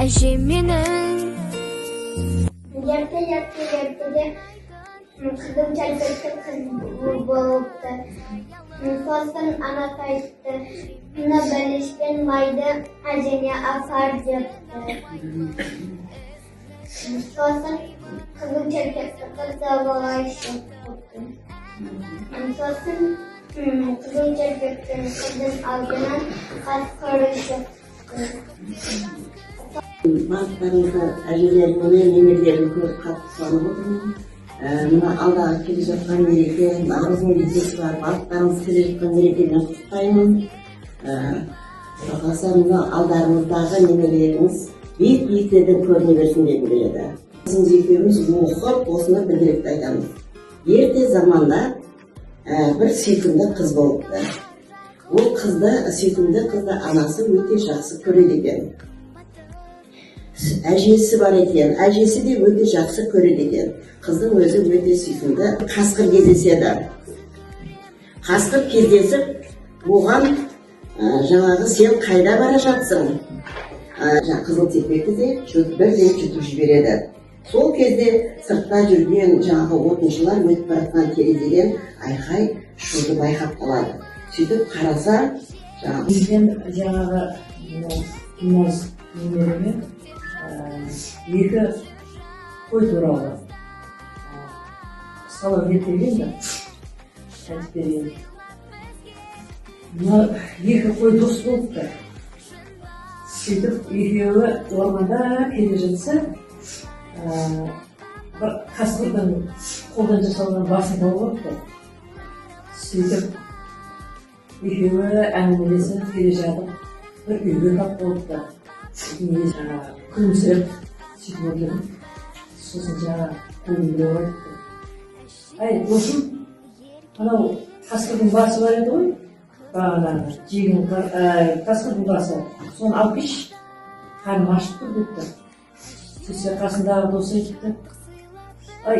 әжеменің. Ертеде kızım çelpekte kız buluptu. Sosun ana kayıttı. Buna bölüşken maydı acemi afar yaptı. Sosun kızım çelpekte kız davalayışı tuttu. Sosun kızım çelpekte kızın aldığından az karışı. Bazılarınızda әжелеріммен немерелерін көріп қатты қуанып отырмын. Мына алдағы келе жатқан мереке, наурыз мерекесі бар, барлықтарыңыз келе жатқан мерекемен құттықтаймын. Қаласа мына алдарыңыздағы немерелеріңіз биік-биіктерден көріне берсін дегім келеді. Біз екеуміз оқып, осыны білдіріп айтамыз. Ерте заманда бір сүйкімді қыз болыпты. Ол сүйкімді қызды анасы өте жақсы көреді екен. Әжесі бар екен, әжесі де өте жақсы көреді екен. Қыздың өзі өте сүйкімді. Қасқыр кездеседі. Қасқыр кездесіп, оған жаңағы сен қайда бара жатсың? Қызыл тепекті де бірден жұтып жібереді. Сол кезде сыртта жүрген жаңағы отыншылар өтіп баратқан терезеден айқай шуды байқап қалады. Сөйтіп қараса, жаңағы немереме екі қой туралы салып ертелген да айтып берейін. Мына екі қой дос болыпты. Сөйтіп екеуі орманда келе жатса, бір қасқырдың қолдан жасалған басын тауып алыпты. Сөйтіп екеуі әңгімелесіп келе жатып, бір үйге тап болыпты. Күлімсіреп сөйтіп отырдым. Сосын жаңа көңілдеу айтты. Ай, досым, анау қасқырдың басы бар еді ғой, бағанағы жеген қасқырдың басы, соны алып келші, қарным ашып тұр депті. Сөйтсе қасындағы досы айтты. Ай,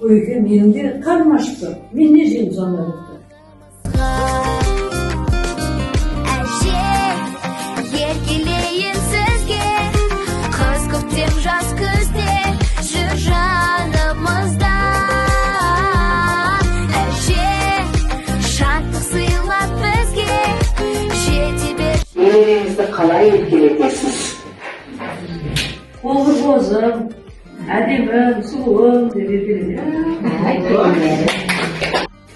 қойеке, менің де қарным ашып тұр, мен не жеймін сонда депті. Немереңізді қалай еркелетесіз? Қолы бозым, әдемім, сұлуым деп еркелетеді.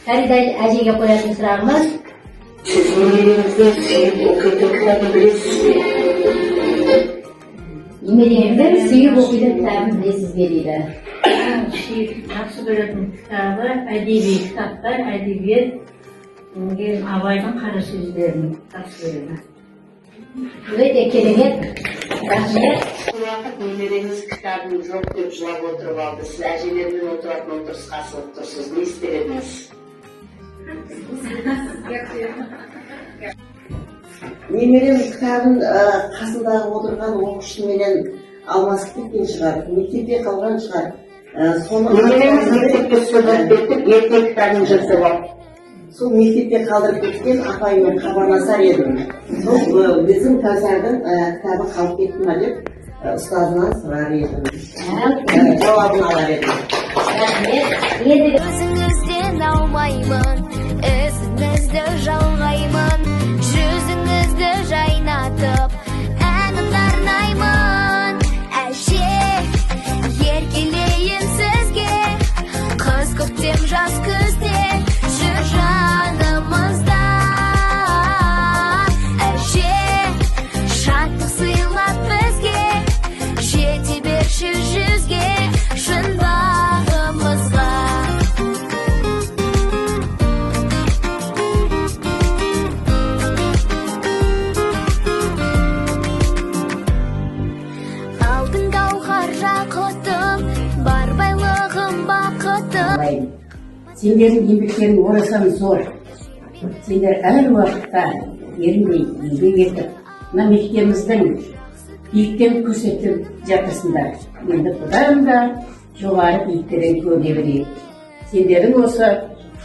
Фарида әжеге қоятын сұрағымыз. Сіз немереңізді сүйіп оқитын кітабын білесіз бе? Немереңізді сүйіп оқитын кітабын білесіз бе дейді. Жақсы көретін кітабы әдеби кітаптар, әдебиет, Абайдың қара сөздерін жақсы көремін. Өте керемет. Рахмет. Уақыт немереңіз кітабын жоқ деп жылап отырып алды. Сіз әжелермен отыратын отырысқа асылып тұрсыз. Не істер едіңіз? Немерем кітабын қасындағы отырған оқушыменен алмасып кеткен шығар, мектепте қалған шығар. Немереңіз мектепке сұрап кетіп, ерте кітабын жасап алып. Сол мектепте қалдырып кеткен апаймен хабарласар едім. Сол біздің Кәусардың кітабы қалып кетті ма деп ұстазынан сұрар едім. Жауабын алар едім. Өзіңізден аумаймын, ізіңізді жалғаймын, жүзіңізді жайнатып, әнімді арнаймын. Әже, еркелейін сізге, қыз көктем жаз күзде жүр жанымызда. Әже, шаттық сыйлап бізге, жете берші жүзге, шын бағымызға. Алтын гауһар жақұтым, бар байлығым бақытым. Сендердің еңбектерің орасан зор. Сендер әр уақытта ерінбей еңбек етіп, мына мектебіміздің биіктен көрсетіп жатырсыңдар. Енді бұдан да жоғары биіктерден көре берейік. Сендердің осы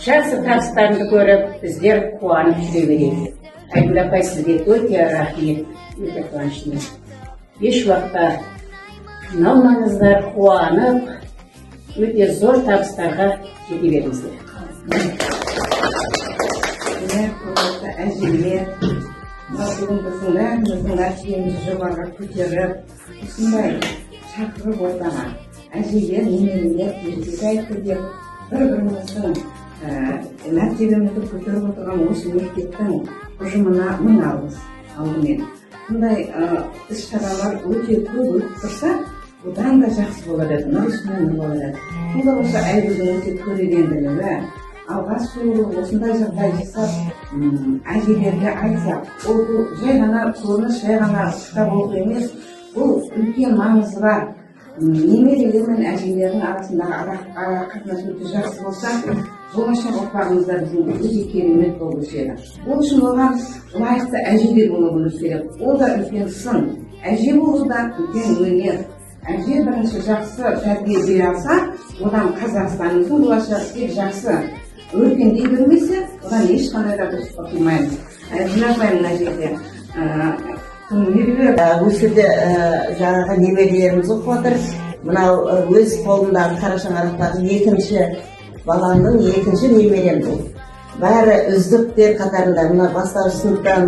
жақсы табыстарыңды көріп, біздер қуанып жүре берейік. Айгүл апай, сізге өте рахмет, өте қуаныштымын. еш уақытта қиналмаңыздар, қуанып, өте зор табыстарға жете беріңіздер. Құрметті әжелер, бүгін біздің бәріміздің әжемізді жоғарыға көтеріп, осындай шақырып ортаға әжелер, немерелер, ертегі айтты деп, бір-біріміздің мәртебемізді көтеріп отырған осы мектептің ұжымына мың алғыс алдымен. Бұндай іс-шаралар өте көп өтіп тұрса, одан да жақсы болады, нұр үстіне нұр болады. Сонда осы Айгүлдің өте көрегенділігі, алға сұлу осындай жағдай жасап, әжелерге айтсақ, ол жай ғана көрініс, жай ғана кітап оқу емес, бұл үлкен маңызы бар. Немерелер мен әжелердің арасындағы ара қатынас өте жақсы болса, болашақ ұрпағымызда біздің өте керемет болып өседі. Ол үшін оған лайықты әжелер болуымыз керек. Ол да үлкен сын. Әже болу да үлкен өнер. Әже бірінші жақсы тәрбие бере алса, одан Қазақстанымыздың болашағы тек жақсы өркендей бермесе, одан ешқандай да дұрыс ұтылмаймыз. Жинақпаймын мына жерде. Осы жерде жаңағы немерелеріміз оқып отыр. Мынау өз қолындағы қара шаңырақтағы екінші баламның екінші немерем бұл. Бәрі үздіктер қатарында. Мына бастауыш сыныптан